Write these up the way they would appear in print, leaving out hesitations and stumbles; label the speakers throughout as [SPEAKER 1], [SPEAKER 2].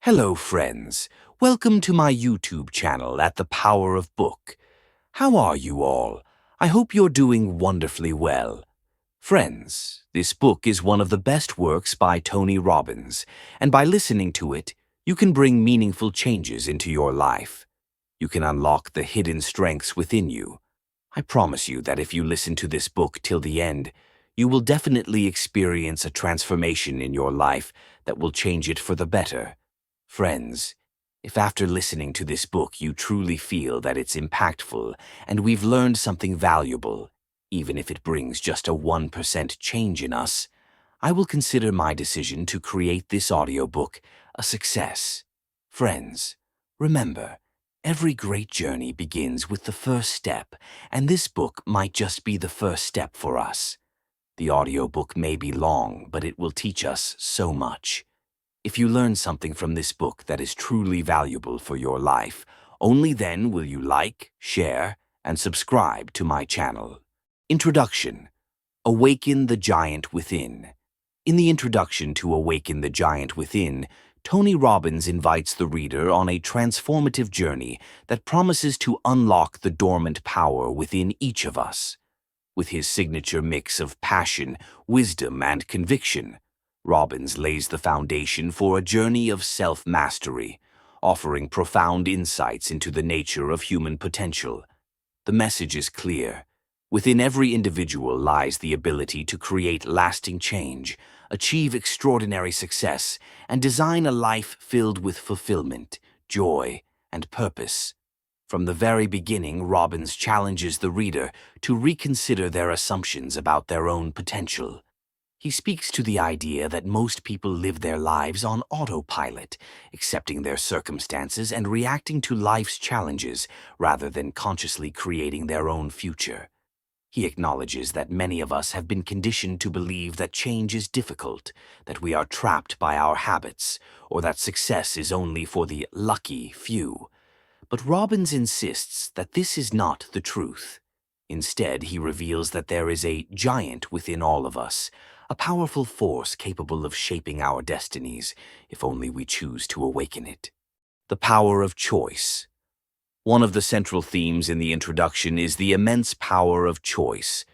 [SPEAKER 1] Hello, friends. Welcome to my YouTube channel at The Power of Book. How are you all? I hope you're doing wonderfully well. Friends, this book is one of the best works by Tony Robbins, and by listening to it, you can bring meaningful changes into your life. You can unlock the hidden strengths within you. I promise you that if you listen to this book till the end, you will definitely experience a transformation in your life that will change it for the better. Friends, if after listening to this book you truly feel that it's impactful and we've learned something valuable, even if it brings just a 1% change in us, I will consider my decision to create this audiobook a success. Friends, remember, every great journey begins with the first step, and this book might just be the first step for us. The audiobook may be long, but it will teach us so much. If you learn something from this book that is truly valuable for your life, only then will you like, share, and subscribe to my channel. Introduction. Awaken the Giant Within. In the introduction to Awaken the Giant Within, Tony Robbins invites the reader on a transformative journey that promises to unlock the dormant power within each of us. With his signature mix of passion, wisdom, and conviction, Robbins lays the foundation for a journey of self-mastery, offering profound insights into the nature of human potential. The message is clear. Within every individual lies the ability to create lasting change, achieve extraordinary success, and design a life filled with fulfillment, joy, and purpose. From the very beginning, Robbins challenges the reader to reconsider their assumptions about their own potential. He speaks to the idea that most people live their lives on autopilot, accepting their circumstances and reacting to life's challenges rather than consciously creating their own future. He acknowledges that many of us have been conditioned to believe that change is difficult, that we are trapped by our habits, or that success is only for the lucky few. But Robbins insists that this is not the truth. Instead, he reveals that there is a giant within all of us, a powerful force capable of shaping our destinies, if only we choose to awaken it. The power of choice. One of the central themes in the introduction is the immense power of choice.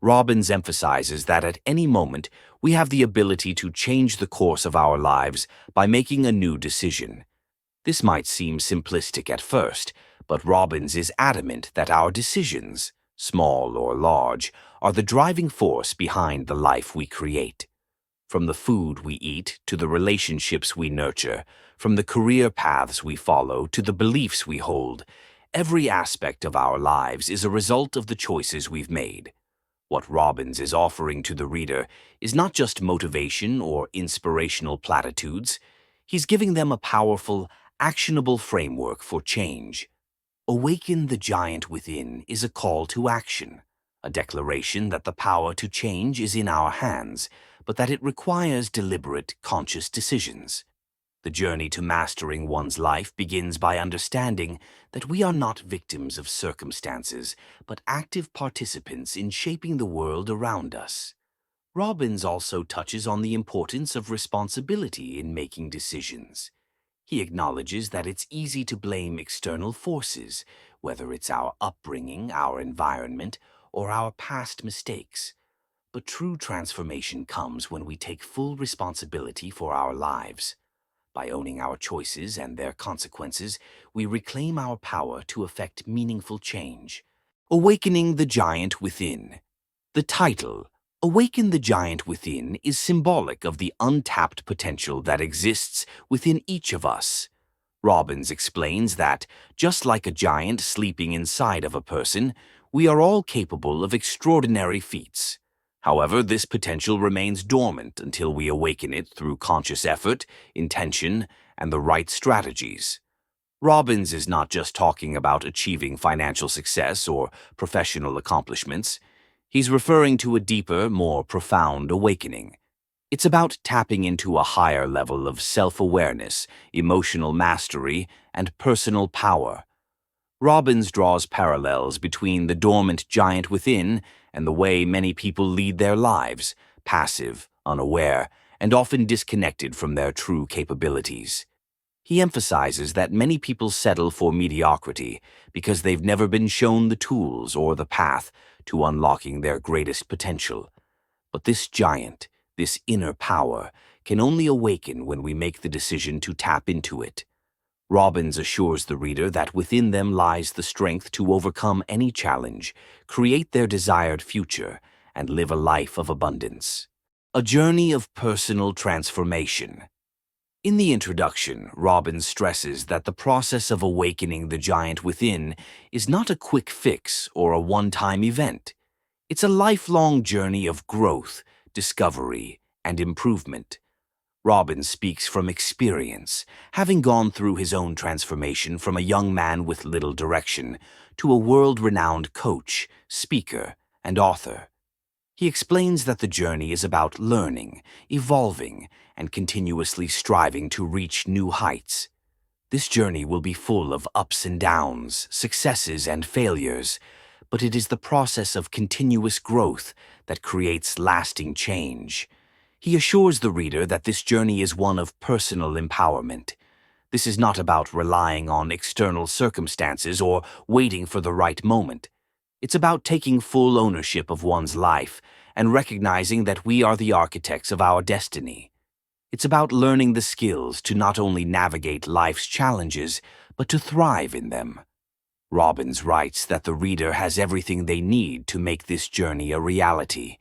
[SPEAKER 1] Robbins emphasizes that at any moment we have the ability to change the course of our lives by making a new decision. This might seem simplistic at first, but Robbins is adamant that our decisions, small or large, are the driving force behind the life we create. From the food we eat to the relationships we nurture, from the career paths we follow to the beliefs we hold, every aspect of our lives is a result of the choices we've made. What Robbins is offering to the reader is not just motivation or inspirational platitudes. He's giving them a powerful, actionable framework for change. Awaken the Giant Within is a call to action, a declaration that the power to change is in our hands, but that it requires deliberate, conscious decisions. The journey to mastering one's life begins by understanding that we are not victims of circumstances, but active participants in shaping the world around us. Robbins also touches on the importance of responsibility in making decisions. He acknowledges that it's easy to blame external forces, whether it's our upbringing, our environment, or our past mistakes. But true transformation comes when we take full responsibility for our lives. By owning our choices and their consequences, we reclaim our power to effect meaningful change. Awakening the Giant Within. The title, Awaken the Giant Within, is symbolic of the untapped potential that exists within each of us. Robbins explains that, just like a giant sleeping inside of a person, we are all capable of extraordinary feats. However, this potential remains dormant until we awaken it through conscious effort, intention, and the right strategies. Robbins is not just talking about achieving financial success or professional accomplishments. He's referring to a deeper, more profound awakening. It's about tapping into a higher level of self-awareness, emotional mastery, and personal power. Robbins draws parallels between the dormant giant within and the way many people lead their lives, passive, unaware, and often disconnected from their true capabilities. He emphasizes that many people settle for mediocrity because they've never been shown the tools or the path to unlocking their greatest potential. But this giant, this inner power, can only awaken when we make the decision to tap into it. Robbins assures the reader that within them lies the strength to overcome any challenge, create their desired future, and live a life of abundance. A journey of personal transformation. In the introduction, Robbins stresses that the process of awakening the giant within is not a quick fix or a one-time event. It's a lifelong journey of growth, discovery, and improvement. Robbins speaks from experience, having gone through his own transformation from a young man with little direction to a world-renowned coach, speaker, and author. He explains that the journey is about learning, evolving, and continuously striving to reach new heights. This journey will be full of ups and downs, successes and failures, but it is the process of continuous growth that creates lasting change. He assures the reader that this journey is one of personal empowerment. This is not about relying on external circumstances or waiting for the right moment. It's about taking full ownership of one's life and recognizing that we are the architects of our destiny. It's about learning the skills to not only navigate life's challenges, but to thrive in them. Robbins writes that the reader has everything they need to make this journey a reality.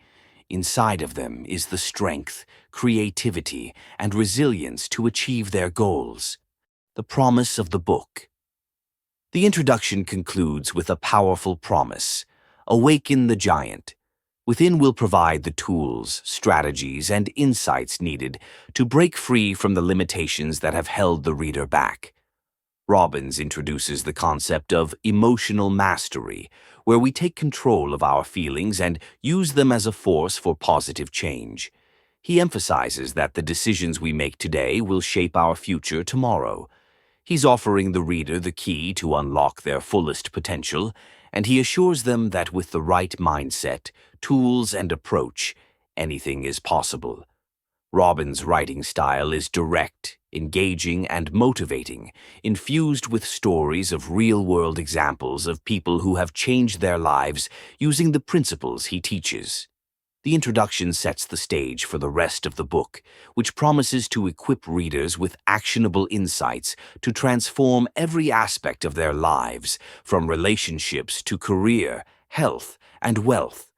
[SPEAKER 1] Inside of them is the strength, creativity, and resilience to achieve their goals. The promise of the book. The introduction concludes with a powerful promise: awaken the giant. Within will provide the tools, strategies, and insights needed to break free from the limitations that have held the reader back. Robbins introduces the concept of emotional mastery, where we take control of our feelings and use them as a force for positive change. He emphasizes that the decisions we make today will shape our future tomorrow. He's offering the reader the key to unlock their fullest potential, and he assures them that with the right mindset, tools, and approach, anything is possible. Robbins' writing style is direct, engaging, and motivating, infused with stories of real-world examples of people who have changed their lives using the principles he teaches. The introduction sets the stage for the rest of the book, which promises to equip readers with actionable insights to transform every aspect of their lives, from relationships to career, health, and wealth.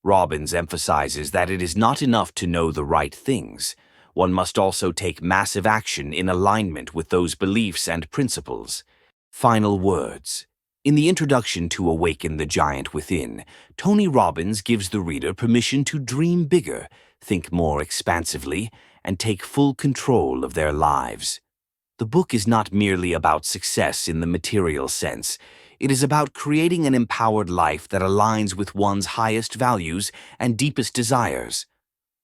[SPEAKER 1] Robbins emphasizes that it is not enough to know the right things. One must also take massive action in alignment with those beliefs and principles. Final words. In the introduction to Awaken the Giant Within, Tony Robbins gives the reader permission to dream bigger, think more expansively, and take full control of their lives. The book is not merely about success in the material sense. It is about creating an empowered life that aligns with one's highest values and deepest desires.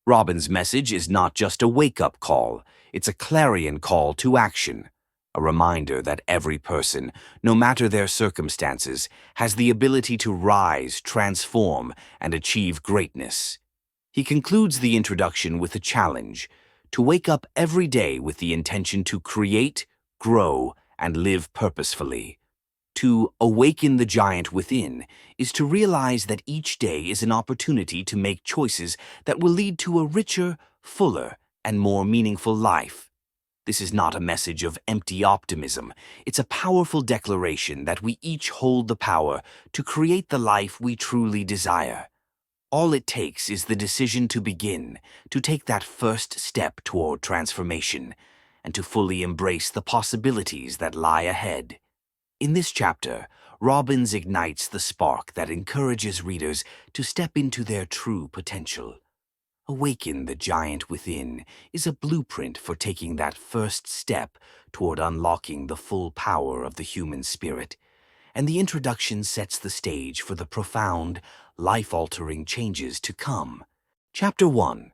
[SPEAKER 1] Robbins' message is not just a wake-up call, it's a clarion call to action. A reminder that every person, no matter their circumstances, has the ability to rise, transform, and achieve greatness. He concludes the introduction with a challenge: to wake up every day with the intention to create, grow, and live purposefully. To awaken the giant within is to realize that each day is an opportunity to make choices that will lead to a richer, fuller, and more meaningful life. This is not a message of empty optimism. It's a powerful declaration that we each hold the power to create the life we truly desire. All it takes is the decision to begin, to take that first step toward transformation, and to fully embrace the possibilities that lie ahead. In this chapter, Robbins ignites the spark that encourages readers to step into their true potential. Awaken the Giant Within is a blueprint for taking that first step toward unlocking the full power of the human spirit, and the introduction sets the stage for the profound, life-altering changes to come. Chapter 1.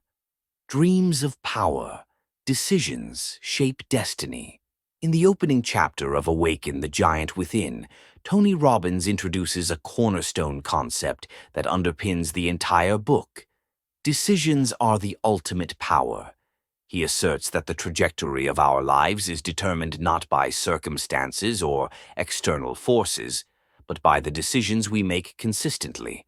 [SPEAKER 1] Dreams of Power. Decisions Shape Destiny. In the opening chapter of Awaken the Giant Within, Tony Robbins introduces a cornerstone concept that underpins the entire book. Decisions are the ultimate power. He asserts that the trajectory of our lives is determined not by circumstances or external forces, but by the decisions we make consistently.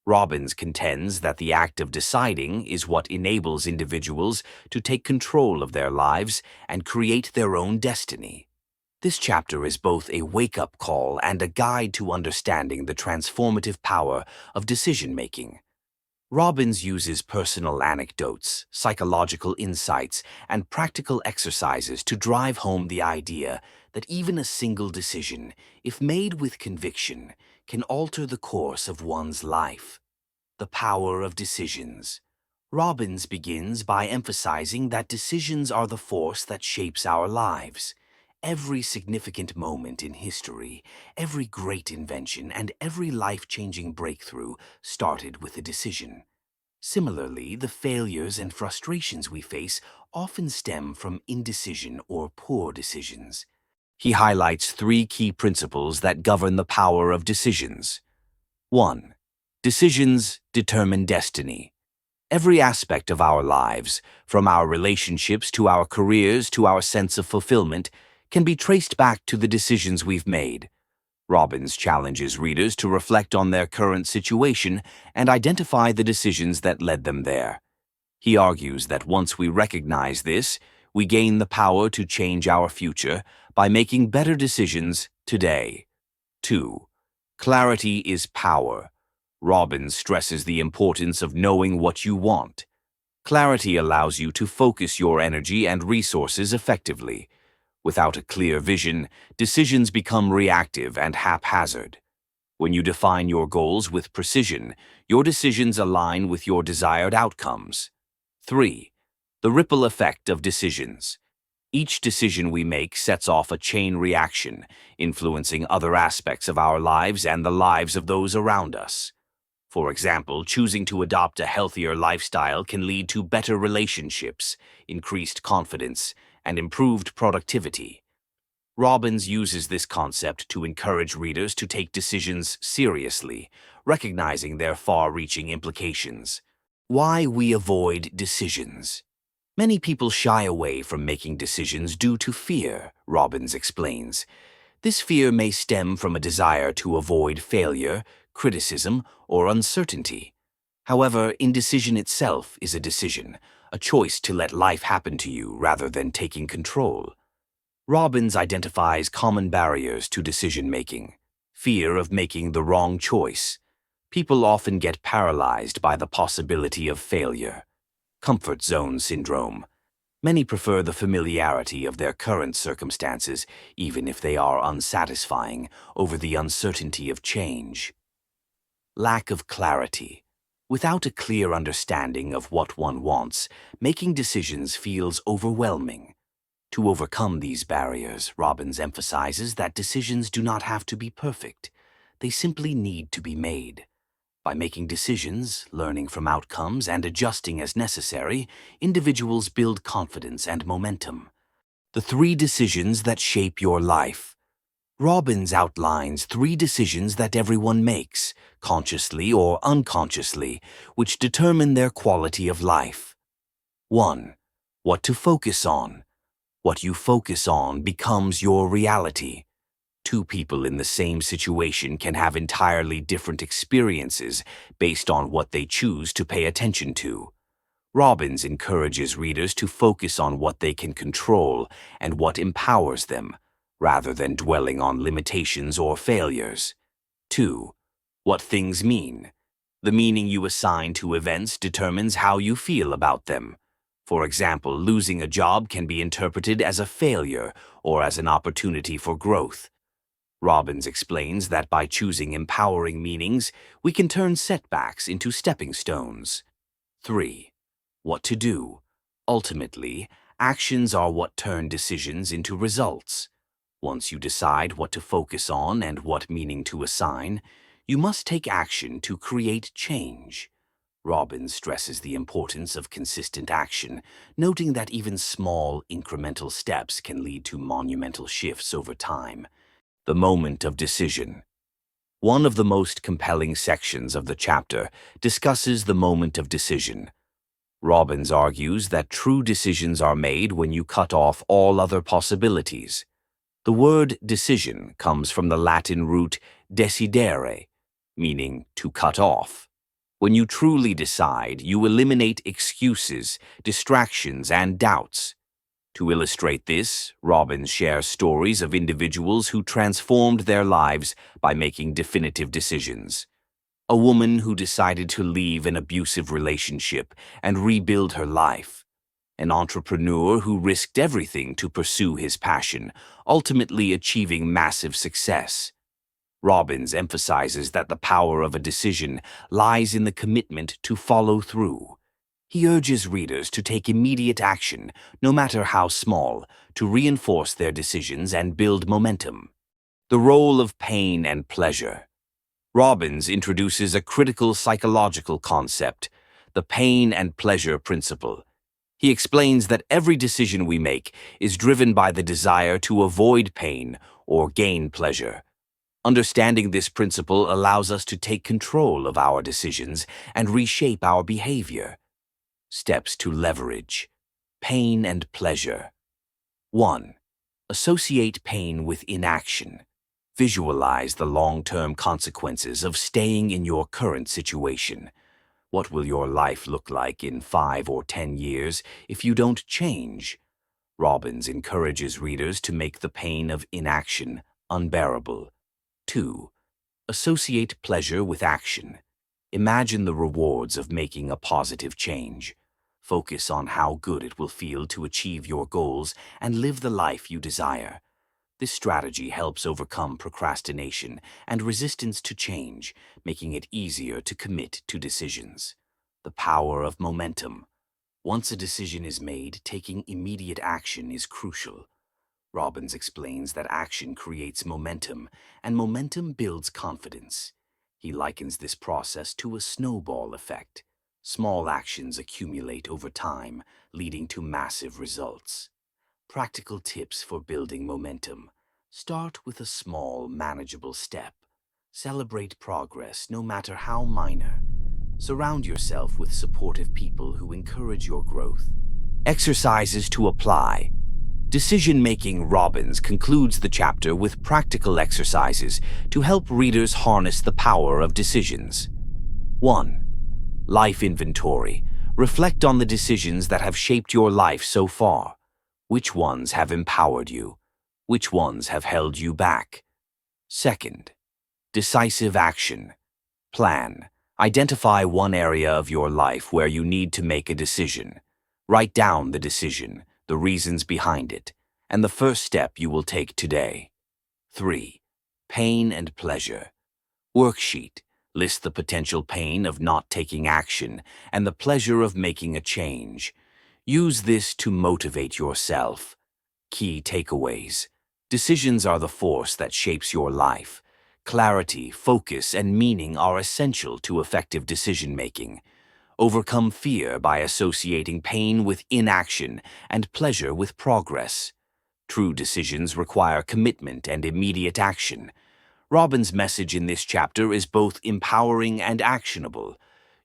[SPEAKER 1] Robbins contends that the act of deciding is what enables individuals to take control of their lives and create their own destiny. This chapter is both a wake-up call and a guide to understanding the transformative power of decision-making. Robbins uses personal anecdotes, psychological insights, and practical exercises to drive home the idea that even a single decision, if made with conviction, can alter the course of one's life. The power of decisions. Robbins begins by emphasizing that decisions are the force that shapes our lives. Every significant moment in history, every great invention, and every life-changing breakthrough started with a decision. Similarly, the failures and frustrations we face often stem from indecision or poor decisions. He highlights three key principles that govern the power of decisions. 1. Decisions determine destiny. Every aspect of our lives, from our relationships to our careers to our sense of fulfillment, can be traced back to the decisions we've made. Robbins challenges readers to reflect on their current situation and identify the decisions that led them there. He argues that once we recognize this, we gain the power to change our future by making better decisions today. 2. Clarity is power. Robbins stresses the importance of knowing what you want. Clarity allows you to focus your energy and resources effectively. Without a clear vision, decisions become reactive and haphazard. When you define your goals with precision, your decisions align with your desired outcomes. 3. The ripple effect of decisions. Each decision we make sets off a chain reaction, influencing other aspects of our lives and the lives of those around us. For example, choosing to adopt a healthier lifestyle can lead to better relationships, increased confidence, and improved productivity. Robbins uses this concept to encourage readers to take decisions seriously, recognizing their far-reaching implications. Why we avoid decisions. Many people shy away from making decisions due to fear, Robbins explains. This fear may stem from a desire to avoid failure, criticism, or uncertainty. However, indecision itself is a decision, a choice to let life happen to you rather than taking control. Robbins identifies common barriers to decision-making. Fear of making the wrong choice. People often get paralyzed by the possibility of failure. Comfort zone syndrome. Many prefer the familiarity of their current circumstances, even if they are unsatisfying, over the uncertainty of change. Lack of clarity. Without a clear understanding of what one wants, making decisions feels overwhelming. To overcome these barriers, Robbins emphasizes that decisions do not have to be perfect. They simply need to be made. By making decisions, learning from outcomes, and adjusting as necessary, individuals build confidence and momentum. The 3 decisions that shape your life. Robbins outlines 3 decisions that everyone makes, consciously or unconsciously, which determine their quality of life. 1. What to focus on. What you focus on becomes your reality. 2 people in the same situation can have entirely different experiences based on what they choose to pay attention to. Robbins encourages readers to focus on what they can control and what empowers them, rather than dwelling on limitations or failures. 2. What things mean. The meaning you assign to events determines how you feel about them. For example, losing a job can be interpreted as a failure or as an opportunity for growth. Robbins explains that by choosing empowering meanings, we can turn setbacks into stepping stones. 3. What to do. Ultimately, actions are what turn decisions into results. Once you decide what to focus on and what meaning to assign, you must take action to create change. Robbins stresses the importance of consistent action, noting that even small, incremental steps can lead to monumental shifts over time. The moment of decision. One of the most compelling sections of the chapter discusses the moment of decision. Robbins argues that true decisions are made when you cut off all other possibilities. The word decision comes from the Latin root decidere, meaning to cut off. When you truly decide, you eliminate excuses, distractions, and doubts. To illustrate this, Robbins shares stories of individuals who transformed their lives by making definitive decisions. A woman who decided to leave an abusive relationship and rebuild her life. An entrepreneur who risked everything to pursue his passion, ultimately achieving massive success. Robbins emphasizes that the power of a decision lies in the commitment to follow through. He urges readers to take immediate action, no matter how small, to reinforce their decisions and build momentum. The role of pain and pleasure. Robbins introduces a critical psychological concept, the pain and pleasure principle. He explains that every decision we make is driven by the desire to avoid pain or gain pleasure. Understanding this principle allows us to take control of our decisions and reshape our behavior. Steps to leverage pain and pleasure. 1. Associate pain with inaction. Visualize the long-term consequences of staying in your current situation. What will your life look like in 5 or 10 years if you don't change? Robbins encourages readers to make the pain of inaction unbearable. 2. Associate pleasure with action. Imagine the rewards of making a positive change. Focus on how good it will feel to achieve your goals and live the life you desire. This strategy helps overcome procrastination and resistance to change, making it easier to commit to decisions. The power of momentum. Once a decision is made, taking immediate action is crucial. Robbins explains that action creates momentum, and momentum builds confidence. He likens this process to a snowball effect. Small actions accumulate over time, leading to massive results. Practical tips for building momentum. Start with a small, manageable step. Celebrate progress, no matter how minor. Surround yourself with supportive people who encourage your growth. Exercises to apply. Decision-making. Robbins concludes the chapter with practical exercises to help readers harness the power of decisions. 1. Life inventory. Reflect on the decisions that have shaped your life so far. Which ones have empowered you? Which ones have held you back? 2. Decisive action. Plan. Identify one area of your life where you need to make a decision. Write down the decision, the reasons behind it, and the first step you will take today. 3. Pain and pleasure. Worksheet. List the potential pain of not taking action and the pleasure of making a change. Use this to motivate yourself. Key takeaways. Decisions are the force that shapes your life. Clarity, focus, and meaning are essential to effective decision-making. Overcome fear by associating pain with inaction and pleasure with progress. True decisions require commitment and immediate action. Robbins' message in this chapter is both empowering and actionable.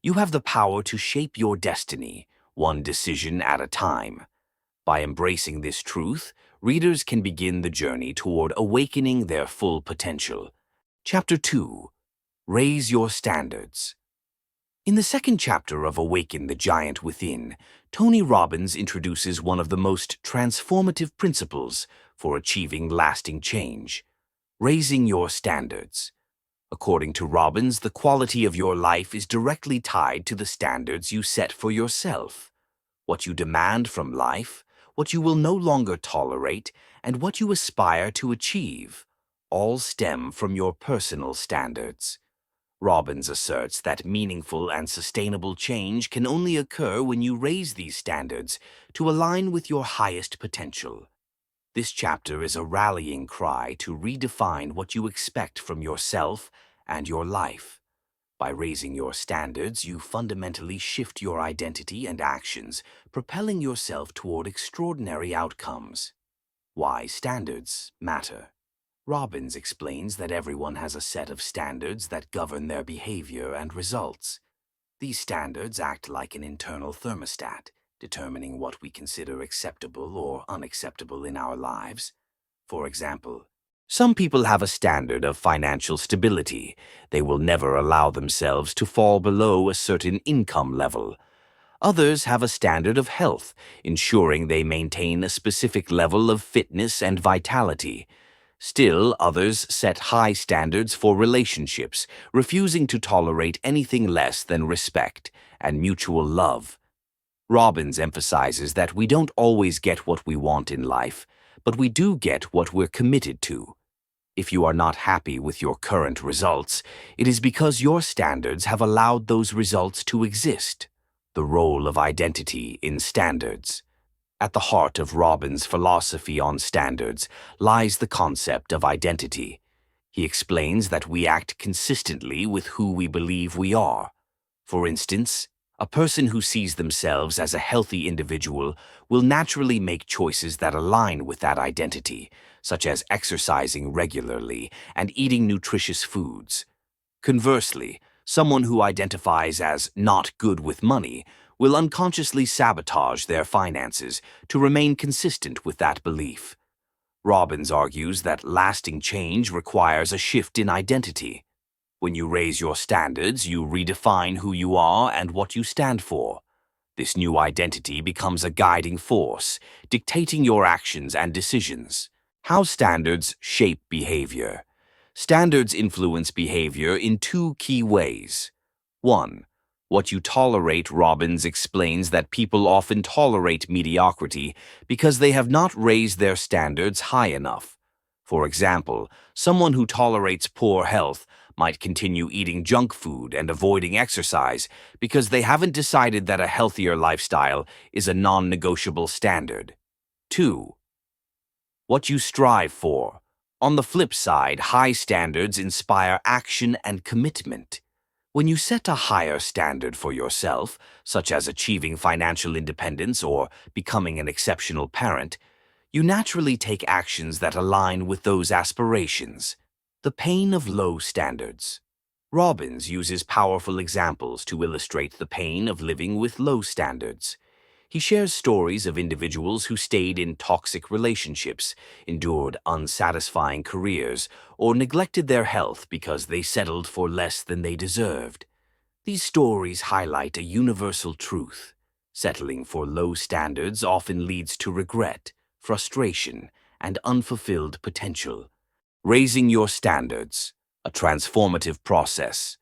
[SPEAKER 1] You have the power to shape your destiny, one decision at a time. By embracing this truth, readers can begin the journey toward awakening their full potential. Chapter 2. Raise Your Standards. In the second chapter of Awaken the Giant Within, Tony Robbins introduces one of the most transformative principles for achieving lasting change: raising your standards. According to Robbins, the quality of your life is directly tied to the standards you set for yourself. What you demand from life, what you will no longer tolerate, and what you aspire to achieve, all stem from your personal standards. Robbins asserts that meaningful and sustainable change can only occur when you raise these standards to align with your highest potential. This chapter is a rallying cry to redefine what you expect from yourself and your life. By raising your standards, you fundamentally shift your identity and actions, propelling yourself toward extraordinary outcomes. Why standards matter. Robbins explains that everyone has a set of standards that govern their behavior and results. These standards act like an internal thermostat, determining what we consider acceptable or unacceptable in our lives. For example, some people have a standard of financial stability. They will never allow themselves to fall below a certain income level. Others have a standard of health, ensuring they maintain a specific level of fitness and vitality. Still, others set high standards for relationships, refusing to tolerate anything less than respect and mutual love. Robbins emphasizes that we don't always get what we want in life, but we do get what we're committed to. If you are not happy with your current results, it is because your standards have allowed those results to exist. The role of identity in standards. At the heart of Robbins' philosophy on standards lies the concept of identity. He explains that we act consistently with who we believe we are. For instance, a person who sees themselves as a healthy individual will naturally make choices that align with that identity, such as exercising regularly and eating nutritious foods. Conversely, someone who identifies as not good with money will unconsciously sabotage their finances to remain consistent with that belief. Robbins argues that lasting change requires a shift in identity. When you raise your standards, you redefine who you are and what you stand for. This new identity becomes a guiding force, dictating your actions and decisions. How standards shape behavior. Standards influence behavior in two key ways. 1. What you tolerate. Robbins explains that people often tolerate mediocrity because they have not raised their standards high enough. For example, someone who tolerates poor health might continue eating junk food and avoiding exercise because they haven't decided that a healthier lifestyle is a non-negotiable standard. 2. What you strive for. On the flip side, high standards inspire action and commitment. When you set a higher standard for yourself, such as achieving financial independence or becoming an exceptional parent, you naturally take actions that align with those aspirations. The pain of low standards. Robbins uses powerful examples to illustrate the pain of living with low standards. He shares stories of individuals who stayed in toxic relationships, endured unsatisfying careers, or neglected their health because they settled for less than they deserved. These stories highlight a universal truth. Settling for low standards often leads to regret, frustration, and unfulfilled potential. Raising your standards, a transformative process.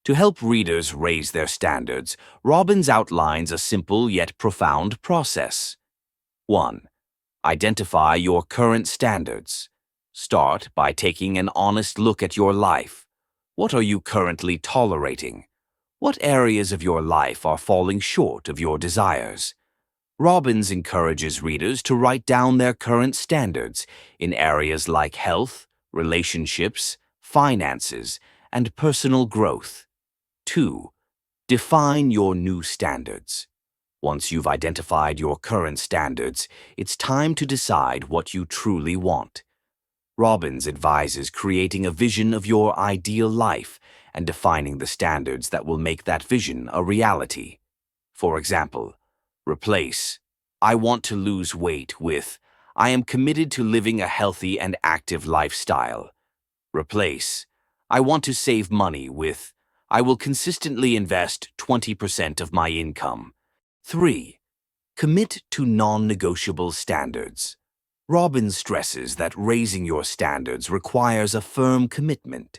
[SPEAKER 1] To help readers raise their standards, Robbins outlines a simple yet profound process. 1. Identify your current standards. Start by taking an honest look at your life. What are you currently tolerating? What areas of your life are falling short of your desires? Robbins encourages readers to write down their current standards in areas like health, relationships, finances, and personal growth. 2. Define your new standards. Once you've identified your current standards, it's time to decide what you truly want. Robbins advises creating a vision of your ideal life and defining the standards that will make that vision a reality. For example, replace "I want to lose weight" with "I am committed to living a healthy and active lifestyle." Replace "I want to save money" with "I will consistently invest 20% of my income." 3. Commit to non-negotiable standards. Robbins stresses that raising your standards requires a firm commitment.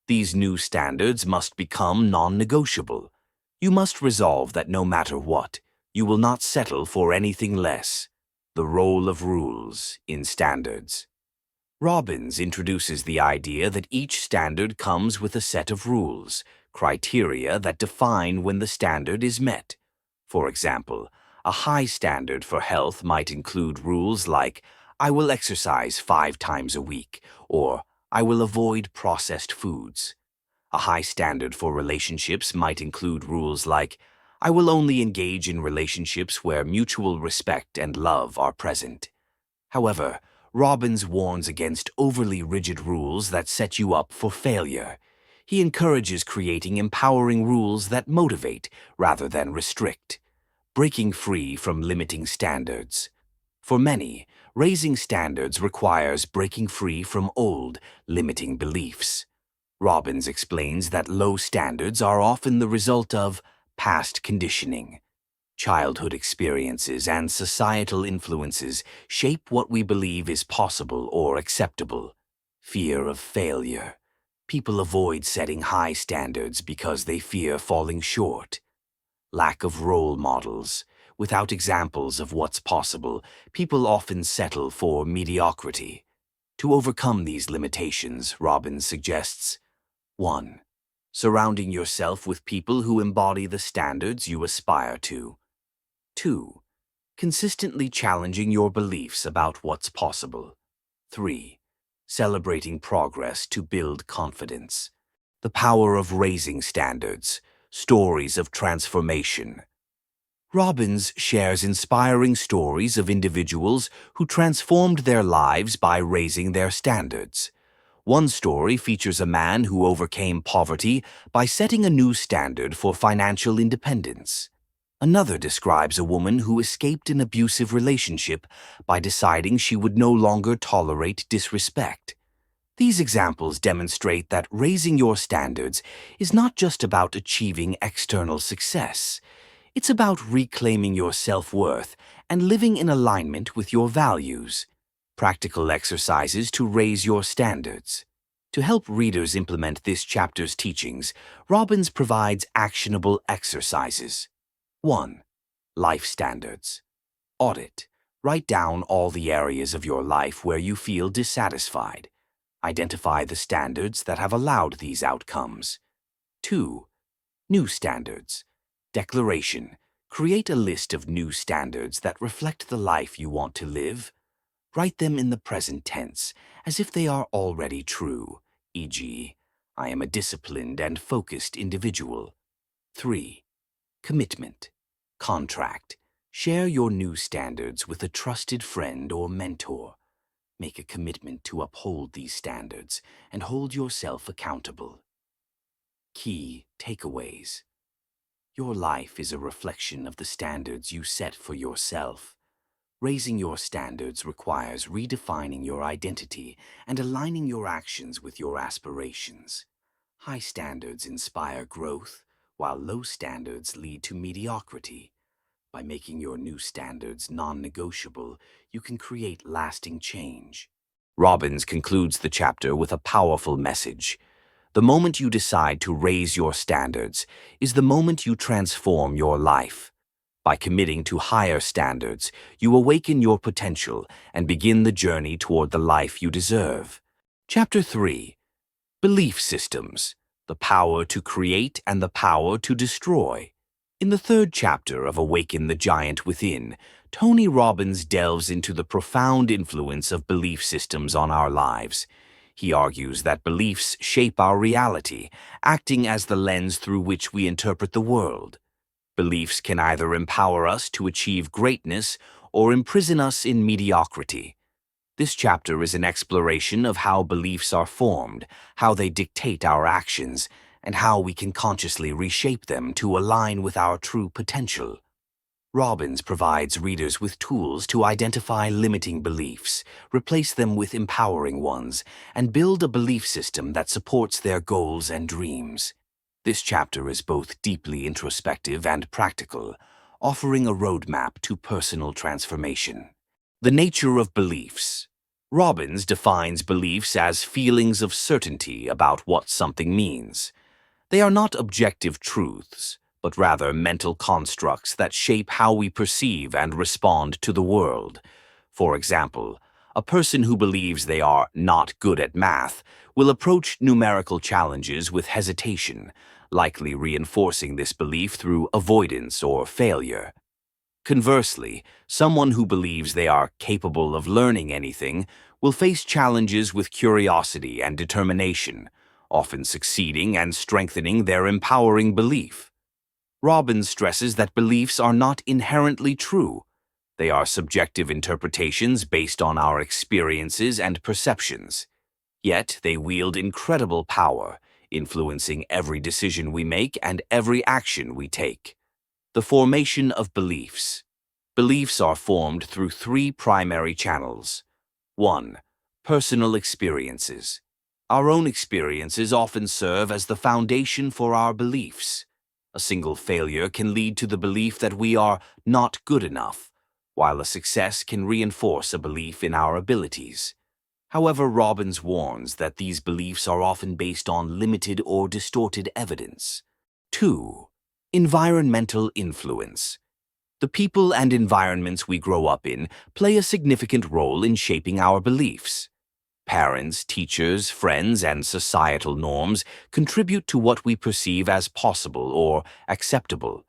[SPEAKER 1] These new standards must become non-negotiable. You must resolve that no matter what, you will not settle for anything less. The role of rules in standards. Robbins introduces the idea that each standard comes with a set of rules, criteria that define when the standard is met. For example, a high standard for health might include rules like "I will exercise 5 times a week" or "I will avoid processed foods." A high standard for relationships might include rules like "I will only engage in relationships where mutual respect and love are present." However, Robbins warns against overly rigid rules that set you up for failure. He encourages creating empowering rules that motivate rather than restrict, breaking free from limiting standards. For many, raising standards requires breaking free from old, limiting beliefs. Robbins explains that low standards are often the result of past conditioning. Childhood experiences and societal influences shape what we believe is possible or acceptable. Fear of failure. People avoid setting high standards because they fear falling short. Lack of role models. Without examples of what's possible, people often settle for mediocrity. To overcome these limitations, Robbins suggests: 1. Surrounding yourself with people who embody the standards you aspire to. 2. Consistently challenging your beliefs about what's possible. 3. Celebrating progress to build confidence. The power of raising standards. Stories of transformation. Robbins shares inspiring stories of individuals who transformed their lives by raising their standards. One story features a man who overcame poverty by setting a new standard for financial independence. Another describes a woman who escaped an abusive relationship by deciding she would no longer tolerate disrespect. These examples demonstrate that raising your standards is not just about achieving external success. It's about reclaiming your self-worth and living in alignment with your values. Practical exercises to raise your standards. To help readers implement this chapter's teachings, Robbins provides actionable exercises. 1. Life standards. Audit. Write down all the areas of your life where you feel dissatisfied. Identify the standards that have allowed these outcomes. 2. New standards. Declaration. Create a list of new standards that reflect the life you want to live. Write them in the present tense, as if they are already true, e.g., I am a disciplined and focused individual. 3. Commitment. Contract. Share your new standards with a trusted friend or mentor. Make a commitment to uphold these standards and hold yourself accountable. Key takeaways. Your life is a reflection of the standards you set for yourself. Raising your standards requires redefining your identity and aligning your actions with your aspirations. High standards inspire growth, while low standards lead to mediocrity. By making your new standards non-negotiable, you can create lasting change. Robbins concludes the chapter with a powerful message. The moment you decide to raise your standards is the moment you transform your life. By committing to higher standards, you awaken your potential and begin the journey toward the life you deserve. Chapter 3. Belief Systems. The Power to Create and the Power to Destroy. In the third chapter of Awaken the Giant Within, Tony Robbins delves into the profound influence of belief systems on our lives. He argues that beliefs shape our reality, acting as the lens through which we interpret the world. Beliefs can either empower us to achieve greatness or imprison us in mediocrity. This chapter is an exploration of how beliefs are formed, how they dictate our actions, and how we can consciously reshape them to align with our true potential. Robbins provides readers with tools to identify limiting beliefs, replace them with empowering ones, and build a belief system that supports their goals and dreams. This chapter is both deeply introspective and practical, offering a roadmap to personal transformation. The nature of beliefs. Robbins defines beliefs as feelings of certainty about what something means. They are not objective truths, but rather mental constructs that shape how we perceive and respond to the world. For example, a person who believes they are not good at math will approach numerical challenges with hesitation, likely reinforcing this belief through avoidance or failure. Conversely, someone who believes they are capable of learning anything will face challenges with curiosity and determination, often succeeding and strengthening their empowering belief. Robbins stresses that beliefs are not inherently true. They are subjective interpretations based on our experiences and perceptions. Yet they wield incredible power, influencing every decision we make and every action we take. The formation of beliefs. Beliefs are formed through three primary channels. 1. Personal experiences. Our own experiences often serve as the foundation for our beliefs. A single failure can lead to the belief that we are not good enough, while a success can reinforce a belief in our abilities. However, Robbins warns that these beliefs are often based on limited or distorted evidence. 2. Environmental influence. The people and environments we grow up in play a significant role in shaping our beliefs. Parents, teachers, friends, and societal norms contribute to what we perceive as possible or acceptable.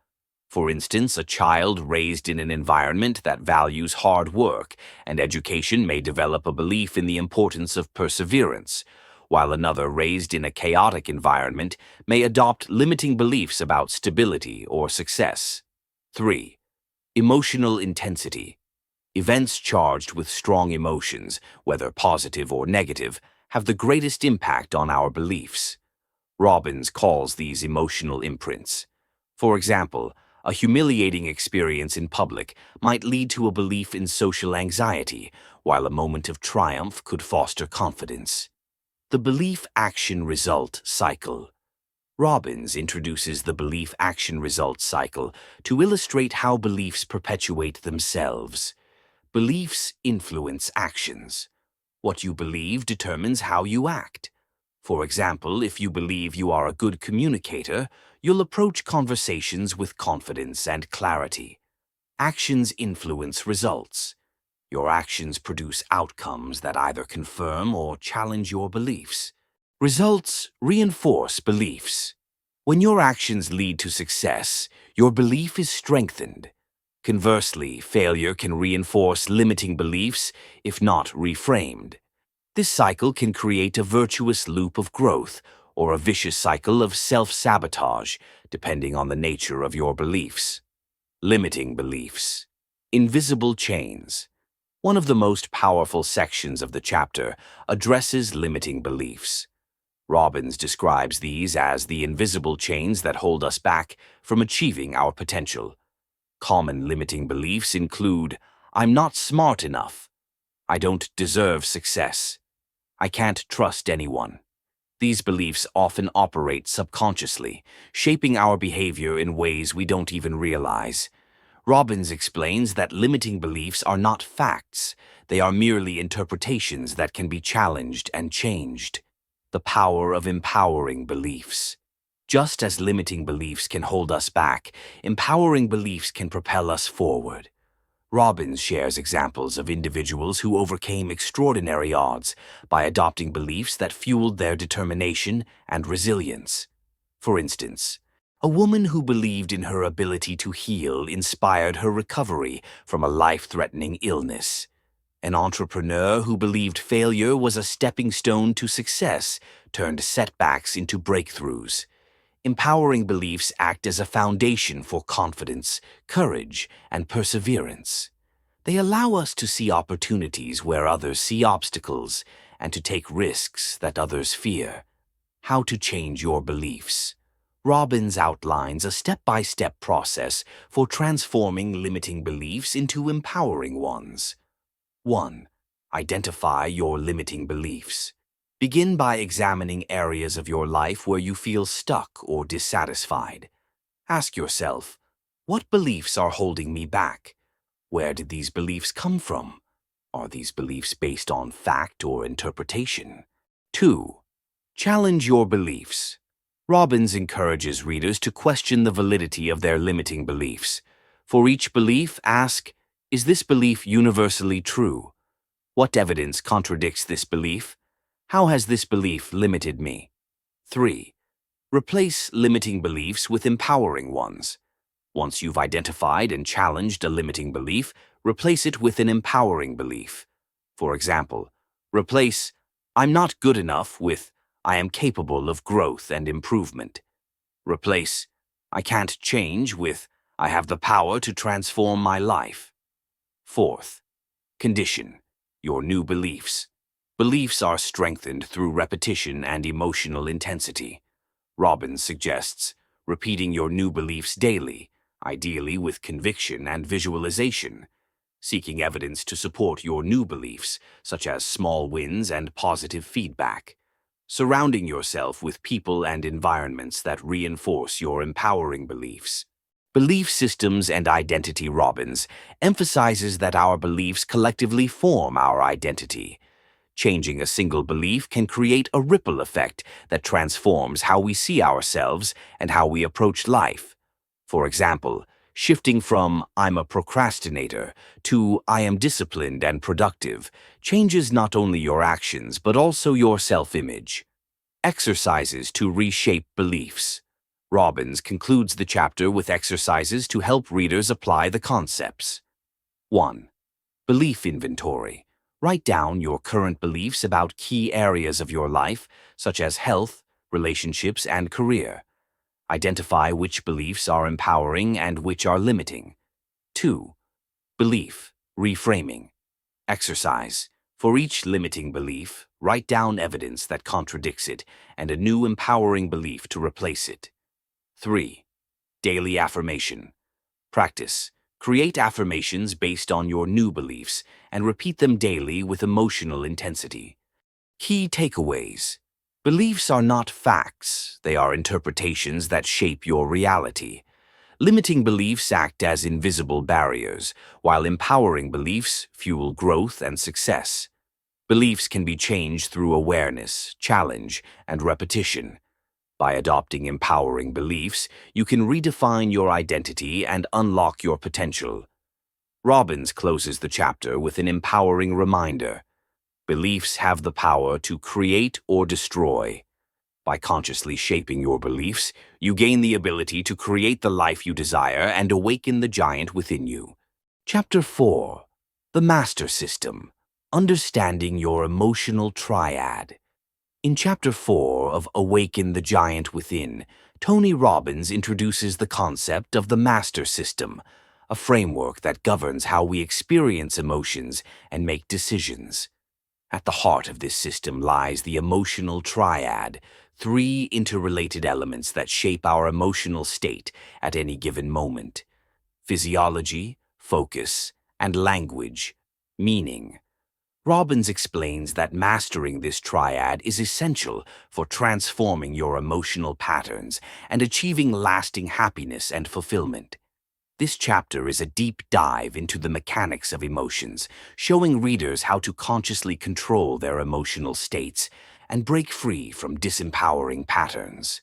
[SPEAKER 1] For instance, a child raised in an environment that values hard work and education may develop a belief in the importance of perseverance, while another raised in a chaotic environment may adopt limiting beliefs about stability or success. 3. Emotional intensity. Events charged with strong emotions, whether positive or negative, have the greatest impact on our beliefs. Robbins calls these emotional imprints. For example, a humiliating experience in public might lead to a belief in social anxiety, while a moment of triumph could foster confidence. The belief-action-result cycle. Robbins introduces the belief-action-result cycle to illustrate how beliefs perpetuate themselves. Beliefs influence actions. What you believe determines how you act. For example, if you believe you are a good communicator, you'll approach conversations with confidence and clarity. Actions influence results. Your actions produce outcomes that either confirm or challenge your beliefs. Results reinforce beliefs. When your actions lead to success, your belief is strengthened. Conversely, failure can reinforce limiting beliefs, if not reframed. This cycle can create a virtuous loop of growth or a vicious cycle of self-sabotage, depending on the nature of your beliefs. Limiting beliefs. Invisible chains. One of the most powerful sections of the chapter addresses limiting beliefs. Robbins describes these as the invisible chains that hold us back from achieving our potential. Common limiting beliefs include, I'm not smart enough. I don't deserve success. I can't trust anyone. These beliefs often operate subconsciously, shaping our behavior in ways we don't even realize. Robbins explains that limiting beliefs are not facts. They are merely interpretations that can be challenged and changed. The power of empowering beliefs. Just as limiting beliefs can hold us back, empowering beliefs can propel us forward. Robbins shares examples of individuals who overcame extraordinary odds by adopting beliefs that fueled their determination and resilience. For instance, a woman who believed in her ability to heal inspired her recovery from a life-threatening illness. An entrepreneur who believed failure was a stepping stone to success turned setbacks into breakthroughs. Empowering beliefs act as a foundation for confidence, courage, and perseverance. They allow us to see opportunities where others see obstacles and to take risks that others fear. How to change your beliefs. Robbins outlines a step-by-step process for transforming limiting beliefs into empowering ones. 1. Identify your limiting beliefs. Begin by examining areas of your life where you feel stuck or dissatisfied. Ask yourself, what beliefs are holding me back? Where did these beliefs come from? Are these beliefs based on fact or interpretation? 2. Challenge your beliefs. Robbins encourages readers to question the validity of their limiting beliefs. For each belief, ask, is this belief universally true? What evidence contradicts this belief? How has this belief limited me? 3. Replace limiting beliefs with empowering ones. Once you've identified and challenged a limiting belief, replace it with an empowering belief. For example, replace, I'm not good enough with, I am capable of growth and improvement. Replace, I can't change with, I have the power to transform my life. 4th, condition your new beliefs. Beliefs are strengthened through repetition and emotional intensity. Robbins suggests repeating your new beliefs daily, ideally with conviction and visualization, seeking evidence to support your new beliefs, such as small wins and positive feedback, surrounding yourself with people and environments that reinforce your empowering beliefs. Belief systems and identity. Robbins emphasizes that our beliefs collectively form our identity. Changing a single belief can create a ripple effect that transforms how we see ourselves and how we approach life. For example, shifting from "I'm a procrastinator" to "I am disciplined and productive" changes not only your actions but also your self-image. Exercises to reshape beliefs. Robbins concludes the chapter with exercises to help readers apply the concepts. 1. Belief inventory. Write down your current beliefs about key areas of your life, such as health, relationships, and career. Identify which beliefs are empowering and which are limiting. 2. Belief reframing. Exercise. For each limiting belief, write down evidence that contradicts it and a new empowering belief to replace it. 3. Daily affirmation. Practice. Create affirmations based on your new beliefs and repeat them daily with emotional intensity. Key takeaways. Beliefs are not facts, they are interpretations that shape your reality. Limiting beliefs act as invisible barriers, while empowering beliefs fuel growth and success. Beliefs can be changed through awareness, challenge, and repetition. By adopting empowering beliefs, you can redefine your identity and unlock your potential. Robbins closes the chapter with an empowering reminder. Beliefs have the power to create or destroy. By consciously shaping your beliefs, you gain the ability to create the life you desire and awaken the giant within you. Chapter 4. The Master System. Understanding your emotional triad. In Chapter 4 of Awaken the Giant Within, Tony Robbins introduces the concept of the Master System, a framework that governs how we experience emotions and make decisions. At the heart of this system lies the emotional triad, three interrelated elements that shape our emotional state at any given moment: physiology, focus, and language, meaning. Robbins explains that mastering this triad is essential for transforming your emotional patterns and achieving lasting happiness and fulfillment. This chapter is a deep dive into the mechanics of emotions, showing readers how to consciously control their emotional states and break free from disempowering patterns.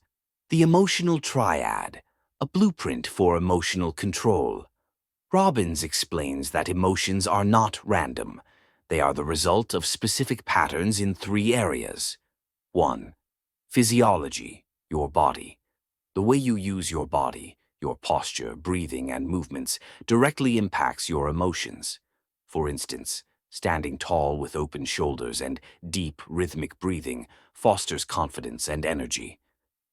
[SPEAKER 1] The emotional triad, a blueprint for emotional control. Robbins explains that emotions are not random. They are the result of specific patterns in three areas. 1. Physiology, your body. The way you use your body, your posture, breathing, and movements directly impacts your emotions. For instance, standing tall with open shoulders and deep, rhythmic breathing fosters confidence and energy.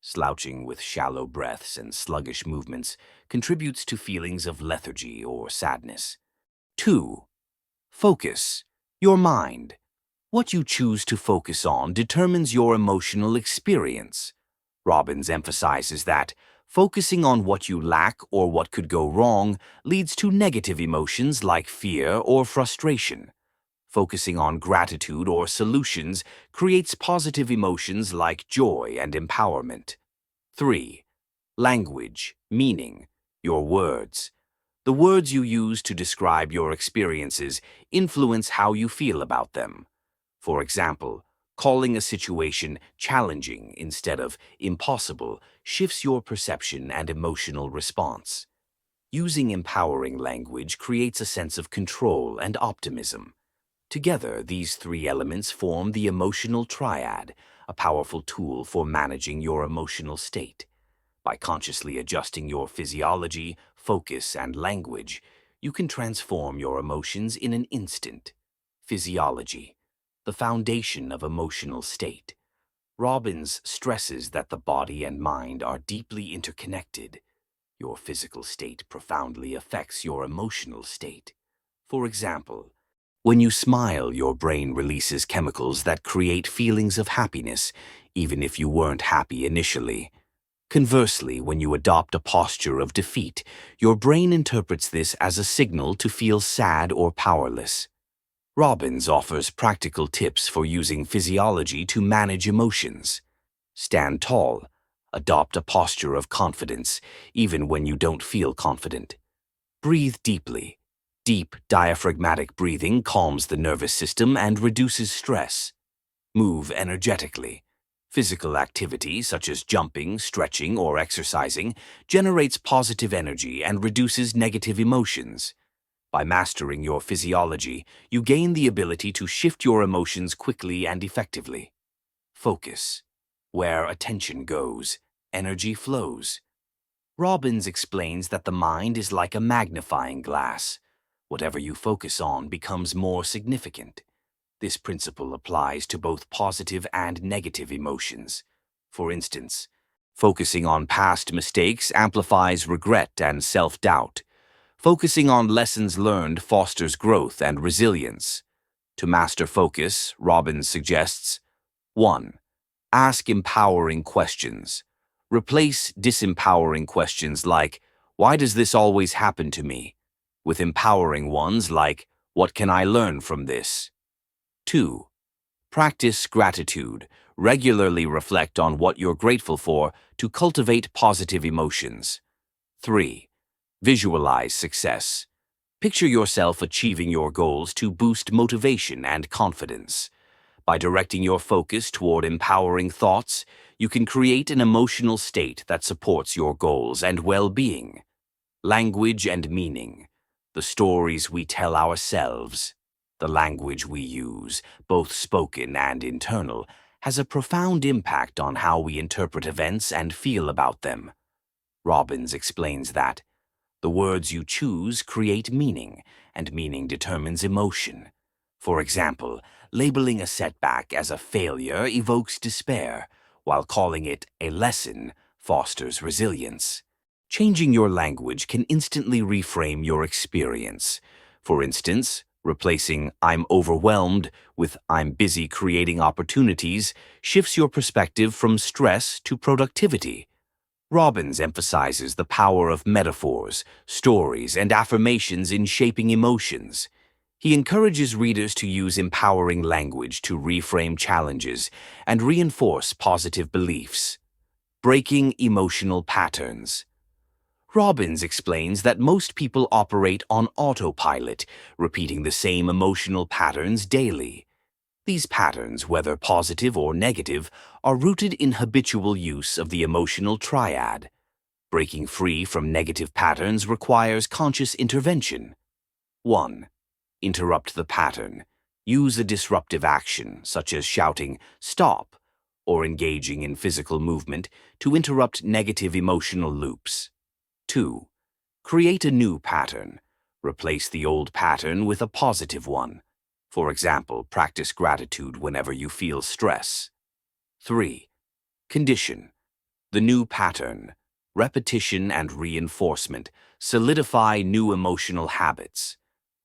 [SPEAKER 1] Slouching with shallow breaths and sluggish movements contributes to feelings of lethargy or sadness. 2. Focus, your mind. What you choose to focus on determines your emotional experience. Robbins emphasizes that focusing on what you lack or what could go wrong leads to negative emotions like fear or frustration. Focusing on gratitude or solutions creates positive emotions like joy and empowerment. 3. Language, meaning, your words. The words you use to describe your experiences influence how you feel about them. For example, calling a situation challenging instead of impossible shifts your perception and emotional response. Using empowering language creates a sense of control and optimism. Together, these three elements form the emotional triad, a powerful tool for managing your emotional state. By consciously adjusting your physiology, focus, and language, you can transform your emotions in an instant. Physiology, the foundation of emotional state. Robbins stresses that the body and mind are deeply interconnected. Your physical state profoundly affects your emotional state. For example, when you smile, your brain releases chemicals that create feelings of happiness, even if you weren't happy initially. Conversely, when you adopt a posture of defeat, your brain interprets this as a signal to feel sad or powerless. Robbins offers practical tips for using physiology to manage emotions. Stand tall. Adopt a posture of confidence, even when you don't feel confident. Breathe deeply. Deep, diaphragmatic breathing calms the nervous system and reduces stress. Move energetically. Physical activity, such as jumping, stretching, or exercising, generates positive energy and reduces negative emotions. By mastering your physiology, you gain the ability to shift your emotions quickly and effectively. Focus. Where attention goes, energy flows. Robbins explains that the mind is like a magnifying glass. Whatever you focus on becomes more significant. This principle applies to both positive and negative emotions. For instance, focusing on past mistakes amplifies regret and self-doubt. Focusing on lessons learned fosters growth and resilience. To master focus, Robbins suggests: 1. Ask empowering questions. Replace disempowering questions like, "Why does this always happen to me?" with empowering ones like, "What can I learn from this?" 2. Practice gratitude. Regularly reflect on what you're grateful for to cultivate positive emotions. 3. Visualize success. Picture yourself achieving your goals to boost motivation and confidence. By directing your focus toward empowering thoughts, you can create an emotional state that supports your goals and well-being. Language and meaning. The stories we tell ourselves. The language we use, both spoken and internal, has a profound impact on how we interpret events and feel about them. Robbins explains that the words you choose create meaning, and meaning determines emotion. For example, labeling a setback as a failure evokes despair, while calling it a lesson fosters resilience. Changing your language can instantly reframe your experience. For instance, replacing "I'm overwhelmed" with "I'm busy creating opportunities" shifts your perspective from stress to productivity. Robbins emphasizes the power of metaphors, stories, and affirmations in shaping emotions. He encourages readers to use empowering language to reframe challenges and reinforce positive beliefs. Breaking emotional patterns. Robbins explains that most people operate on autopilot, repeating the same emotional patterns daily. These patterns, whether positive or negative, are rooted in habitual use of the emotional triad. Breaking free from negative patterns requires conscious intervention. 1. Interrupt the pattern. Use a disruptive action, such as shouting, "Stop," or engaging in physical movement to interrupt negative emotional loops. 2. Create a new pattern. Replace the old pattern with a positive one. For example, practice gratitude whenever you feel stress. 3. Condition. The new pattern. Repetition and reinforcement solidify new emotional habits.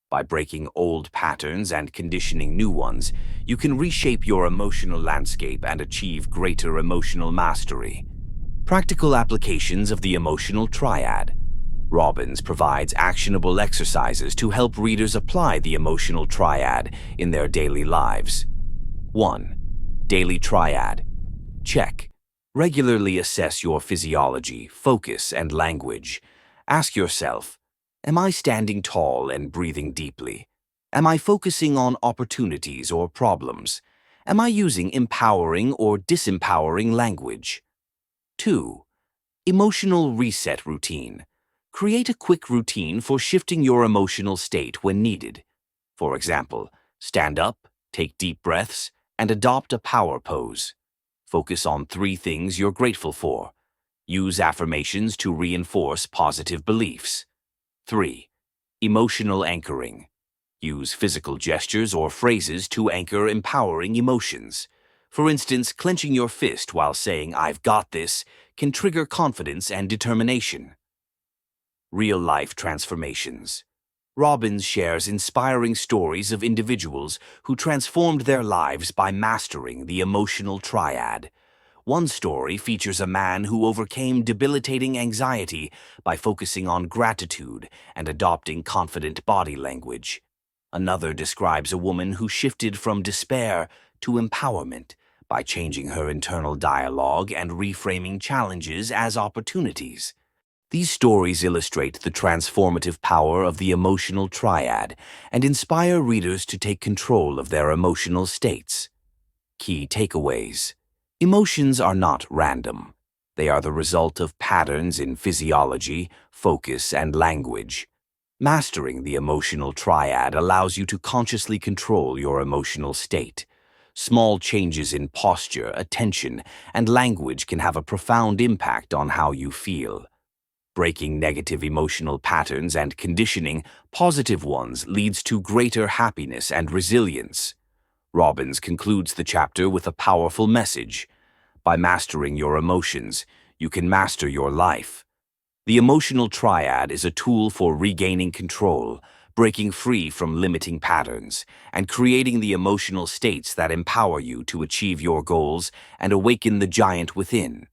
[SPEAKER 1] By breaking old patterns and conditioning new ones, you can reshape your emotional landscape and achieve greater emotional mastery. Practical applications of the emotional triad. Robbins provides actionable exercises to help readers apply the emotional triad in their daily lives. 1. Daily triad. Check. Regularly assess your physiology, focus, and language. Ask yourself, am I standing tall and breathing deeply? Am I focusing on opportunities or problems? Am I using empowering or disempowering language? 2. Emotional reset routine. Create a quick routine for shifting your emotional state when needed. For example, stand up, take deep breaths, and adopt a power pose. Focus on 3 things you're grateful for. Use affirmations to reinforce positive beliefs. 3. Emotional anchoring. Use physical gestures or phrases to anchor empowering emotions. For instance, clenching your fist while saying, "I've got this," can trigger confidence and determination. Real-life transformations. Robbins shares inspiring stories of individuals who transformed their lives by mastering the emotional triad. One story features a man who overcame debilitating anxiety by focusing on gratitude and adopting confident body language. Another describes a woman who shifted from despair to empowerment by changing her internal dialogue and reframing challenges as opportunities. These stories illustrate the transformative power of the emotional triad and inspire readers to take control of their emotional states. Key takeaways. Emotions are not random. They are the result of patterns in physiology, focus, and language. Mastering the emotional triad allows you to consciously control your emotional state. Small changes in posture, attention, and language can have a profound impact on how you feel. Breaking negative emotional patterns and conditioning positive ones leads to greater happiness and resilience. Robbins concludes the chapter with a powerful message. By mastering your emotions, you can master your life. The emotional triad is a tool for regaining control, breaking free from limiting patterns, and creating the emotional states that empower you to achieve your goals and awaken the giant within.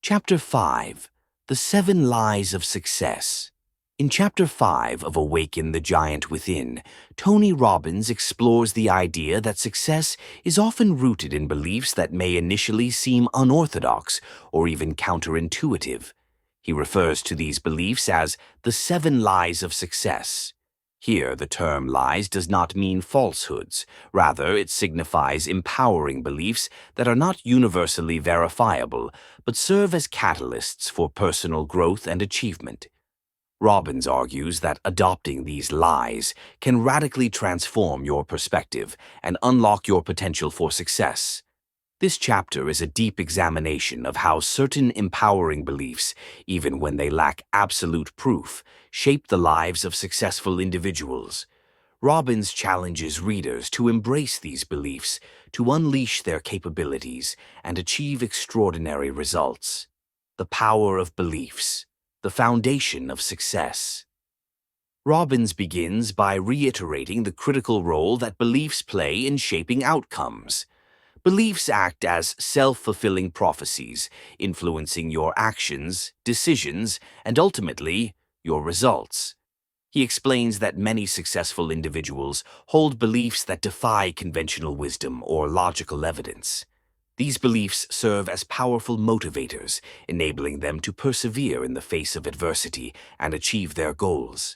[SPEAKER 1] Chapter 5. The 7 Lies of Success. In Chapter 5 of Awaken the Giant Within, Tony Robbins explores the idea that success is often rooted in beliefs that may initially seem unorthodox or even counterintuitive. He refers to these beliefs as the 7 Lies of Success. Here, the term lies does not mean falsehoods. Rather, it signifies empowering beliefs that are not universally verifiable, but serve as catalysts for personal growth and achievement. Robbins argues that adopting these lies can radically transform your perspective and unlock your potential for success. This chapter is a deep examination of how certain empowering beliefs, even when they lack absolute proof, shape the lives of successful individuals. Robbins challenges readers to embrace these beliefs, to unleash their capabilities, and achieve extraordinary results. The power of beliefs, the foundation of success. Robbins begins by reiterating the critical role that beliefs play in shaping outcomes. Beliefs act as self-fulfilling prophecies, influencing your actions, decisions, and ultimately, your results. He explains that many successful individuals hold beliefs that defy conventional wisdom or logical evidence. These beliefs serve as powerful motivators, enabling them to persevere in the face of adversity and achieve their goals.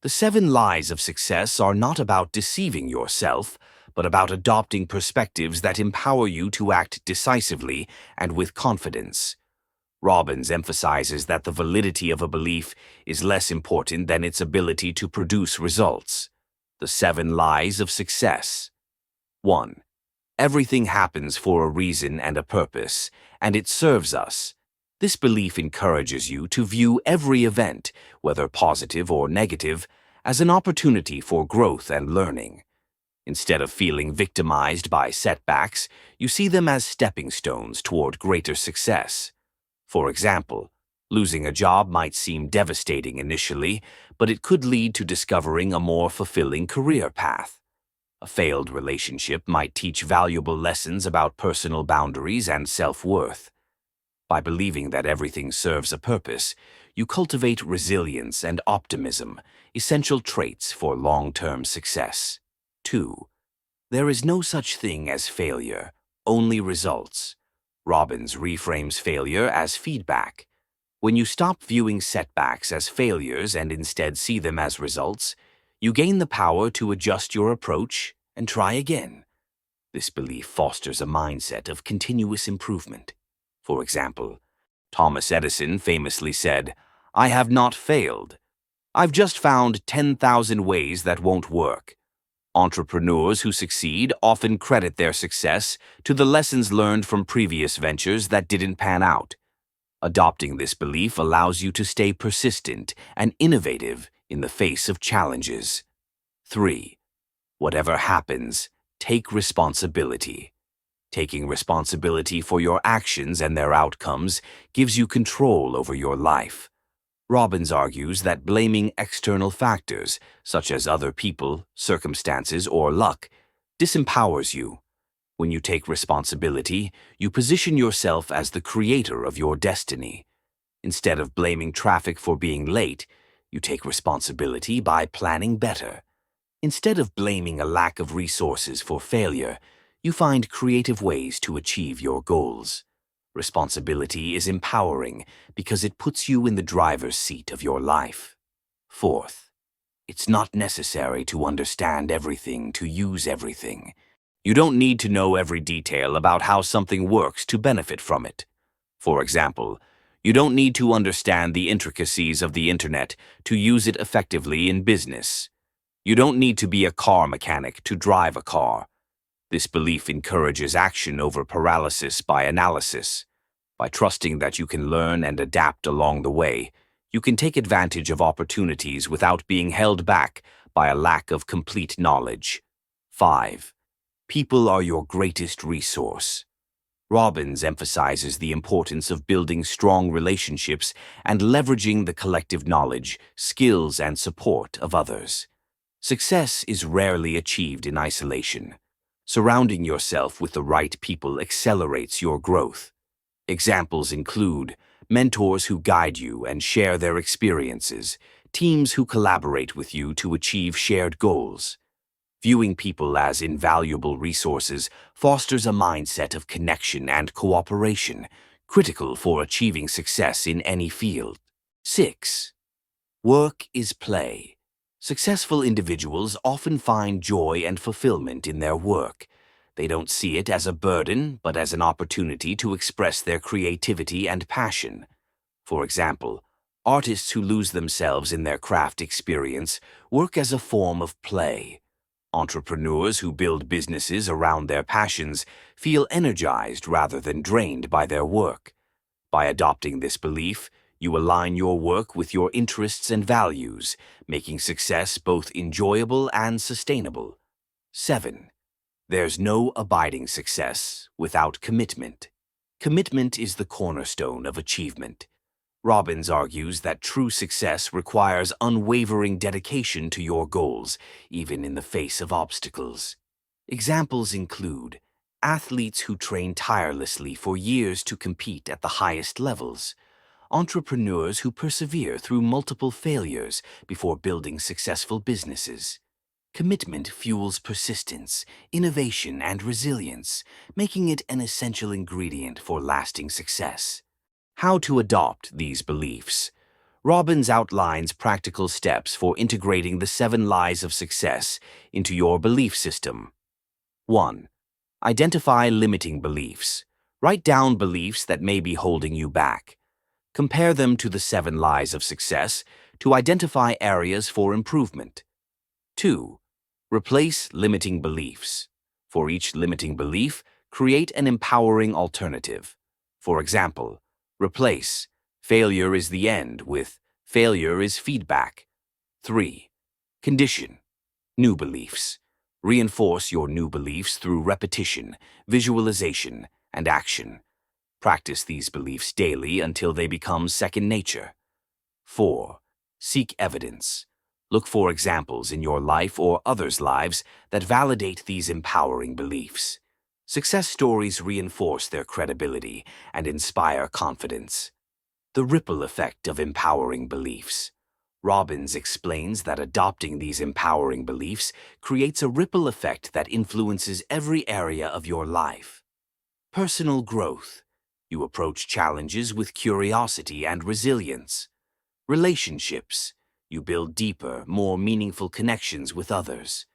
[SPEAKER 1] The 7 Lies of Success are not about deceiving yourself, but about adopting perspectives that empower you to act decisively and with confidence. Robbins emphasizes that the validity of a belief is less important than its ability to produce results. The 7 Lies of Success. 1. Everything happens for a reason and a purpose, and it serves us. This belief encourages you to view every event, whether positive or negative, as an opportunity for growth and learning. Instead of feeling victimized by setbacks, you see them as stepping stones toward greater success. For example, losing a job might seem devastating initially, but it could lead to discovering a more fulfilling career path. A failed relationship might teach valuable lessons about personal boundaries and self-worth. By believing that everything serves a purpose, you cultivate resilience and optimism, essential traits for long-term success. 2. There is no such thing as failure, only results. Robbins reframes failure as feedback. When you stop viewing setbacks as failures and instead see them as results, you gain the power to adjust your approach and try again. This belief fosters a mindset of continuous improvement. For example, Thomas Edison famously said, "I have not failed. I've just found 10,000 ways that won't work." Entrepreneurs who succeed often credit their success to the lessons learned from previous ventures that didn't pan out. Adopting this belief allows you to stay persistent and innovative in the face of challenges. 3. Whatever happens, take responsibility. Taking responsibility for your actions and their outcomes gives you control over your life. Robbins argues that blaming external factors, such as other people, circumstances, or luck, disempowers you. When you take responsibility, you position yourself as the creator of your destiny. Instead of blaming traffic for being late, you take responsibility by planning better. Instead of blaming a lack of resources for failure, you find creative ways to achieve your goals. Responsibility is empowering because it puts you in the driver's seat of your life. Fourth, it's not necessary to understand everything to use everything. You don't need to know every detail about how something works to benefit from it. For example, you don't need to understand the intricacies of the internet to use it effectively in business. You don't need to be a car mechanic to drive a car. This belief encourages action over paralysis by analysis. By trusting that you can learn and adapt along the way, you can take advantage of opportunities without being held back by a lack of complete knowledge. 5. People are your greatest resource. Robbins emphasizes the importance of building strong relationships and leveraging the collective knowledge, skills, and support of others. Success is rarely achieved in isolation. Surrounding yourself with the right people accelerates your growth. Examples include mentors who guide you and share their experiences, teams who collaborate with you to achieve shared goals. Viewing people as invaluable resources fosters a mindset of connection and cooperation, critical for achieving success in any field. 6. Work is play. Successful individuals often find joy and fulfillment in their work. They don't see it as a burden, but as an opportunity to express their creativity and passion. For example, artists who lose themselves in their craft experience work as a form of play. Entrepreneurs who build businesses around their passions feel energized rather than drained by their work. By adopting this belief, you align your work with your interests and values, making success both enjoyable and sustainable. 7. There's no abiding success without commitment. Commitment is the cornerstone of achievement. Robbins argues that true success requires unwavering dedication to your goals, even in the face of obstacles. Examples include athletes who train tirelessly for years to compete at the highest levels, entrepreneurs who persevere through multiple failures before building successful businesses. Commitment fuels persistence, innovation, and resilience, making it an essential ingredient for lasting success. How to adopt these beliefs. Robbins outlines practical steps for integrating the 7 lies of success into your belief system. 1. Identify limiting beliefs. Write down beliefs that may be holding you back. Compare them to the 7 lies of success to identify areas for improvement. 2. Replace limiting beliefs. For each limiting belief, create an empowering alternative. For example, replace failure is the end with failure is feedback. 3. Condition new beliefs. Reinforce your new beliefs through repetition, visualization, and action. Practice these beliefs daily until they become second nature. 4. Seek evidence. Look for examples in your life or others' lives that validate these empowering beliefs. Success stories reinforce their credibility and inspire confidence. The ripple effect of empowering beliefs. Robbins explains that adopting these empowering beliefs creates a ripple effect that influences every area of your life. Personal growth. You approach challenges with curiosity and resilience. Relationships. You build deeper, more meaningful connections with others.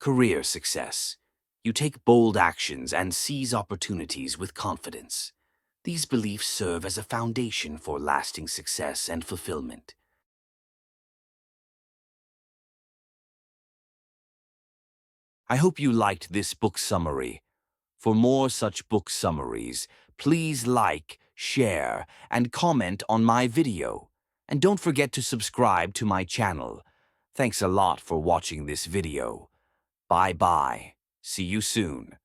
[SPEAKER 1] Career success. You take bold actions and seize opportunities with confidence. These beliefs serve as a foundation for lasting success and fulfillment. I hope you liked this book summary. For more such book summaries, please like, share, and comment on my video. And don't forget to subscribe to my channel. Thanks a lot for watching this video. Bye-bye. See you soon.